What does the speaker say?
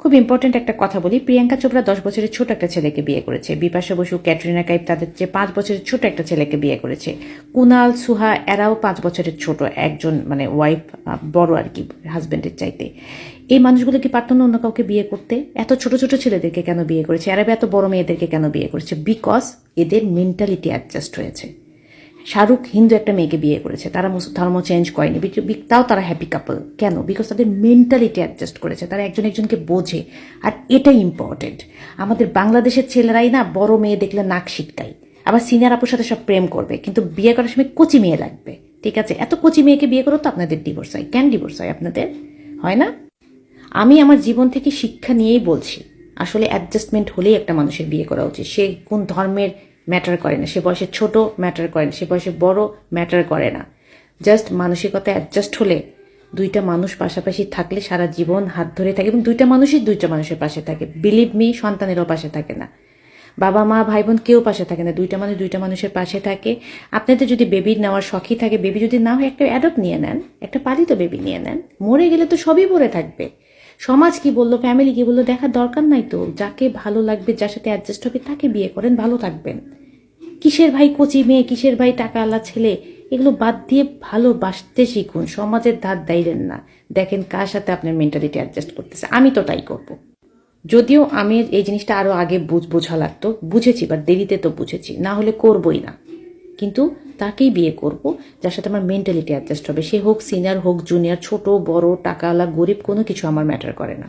খুব ইম্পর্টেন্ট একটা কথা বলি, প্রিয়াঙ্কা চোপড়া 10 বছরের ছোট একটা ছেলেকে বিয়ে করেছে। বিপাশা বসু, ক্যাটরিনা কাইফ তাদের চেয়ে 5 বছরের ছোট একটা ছেলেকে বিয়ে করেছে। কুনাল, সুহা এরাও 5 বছরের ছোট, একজন মানে ওয়াইফ বড় আর কি হাজব্যান্ডের চাইতে। এই মানুষগুলো কি পারত না অন্য কাউকে বিয়ে করতে? এত ছোট ছোট ছেলেদেরকে কেন বিয়ে করেছে? এরা এত বড় মেয়েদেরকে কেন বিয়ে করেছে? বিকজ এদের মেন্টালিটি অ্যাডজাস্ট হয়েছে। শাহরুখ হিন্দু একটা মেয়েকে বিয়ে করেছে, তারা ধর্ম চেঞ্জ করেনি, তাও তারা হ্যাপি কাপল। কেন? বিকজ তাদের মেন্টালিটি অ্যাডজাস্ট করেছে, তারা একজন একজনকে বোঝে। আর এটাই ইম্পর্টেন্ট। আমাদের বাংলাদেশের ছেলেরাই না বড় মেয়ে দেখলে নাক সিটকায়, আবার সিনিয়র আপুর সাথে সব প্রেম করবে, কিন্তু বিয়ে করার সময় কচি মেয়ে লাগবে। ঠিক আছে, এত কচি মেয়েকে বিয়ে করো তো আপনাদের ডিভোর্স হয়। কেন ডিভোর্স হয় আপনাদের? হয় না? আমি আমার জীবন থেকে শিক্ষা নিয়েই বলছি, আসলে অ্যাডজাস্টমেন্ট হলেই একটা মানুষের বিয়ে করা উচিত। সে কোন ধর্মের ম্যাটার করে না, সে বয়সে ছোট ম্যাটার করে না, সে বয়সে বড় ম্যাটার করে না। জাস্ট মানসিকতা অ্যাডজাস্ট হলে, দুইটা মানুষ পাশাপাশি থাকলে সারা জীবন হাত ধরে থাকে, এবং দুইটা মানুষই দুইটা মানুষের পাশে থাকে। বিলিভ মি, সন্তানেরও পাশে থাকে না, বাবা মা ভাই বোন কেউ পাশে থাকে না, দুইটা মানুষ দুইটা মানুষের পাশে থাকে। আপনাদের যদি বেবি নেওয়ার শখই থাকে, বেবি যদি না হয় একটা অ্যাডপ্ট নিয়ে নেন, একটা পালিত বেবি নিয়ে নেন। মরে গেলে তো সবই পড়ে থাকবে। সমাজ কি বললো, ফ্যামিলি কি বললো দেখার দরকার নাই তো। যাকে ভালো লাগবে, যার সাথে অ্যাডজাস্ট হবে, তাকে বিয়ে করেন, ভালো থাকবেন। কিসের ভাই কচি মেয়ে, কিসের ভাই টাকা আলা ছেলে, এগুলো বাদ দিয়ে ভালোবাসতে শিখুন। সমাজের ধার দাইরেন না, দেখেন কার সাথে আপনার মেন্টালিটি অ্যাডজাস্ট করতেছে। আমি তো তাই করব। যদিও আমি এই জিনিসটা আরো আগে বোঝা লাগতো, বুঝেছি, বাট দেরিতে তো বুঝেছি, না হলে করবই না। কিন্তু তাকেই বিয়ে করব যার সাথে আমার মেন্টালিটি অ্যাডজাস্ট হবে। সে হোক সিনিয়র, হোক জুনিয়র, ছোট বড়, টাকাওয়ালা গরিব, কোনো কিছু আমার ম্যাটার করে না।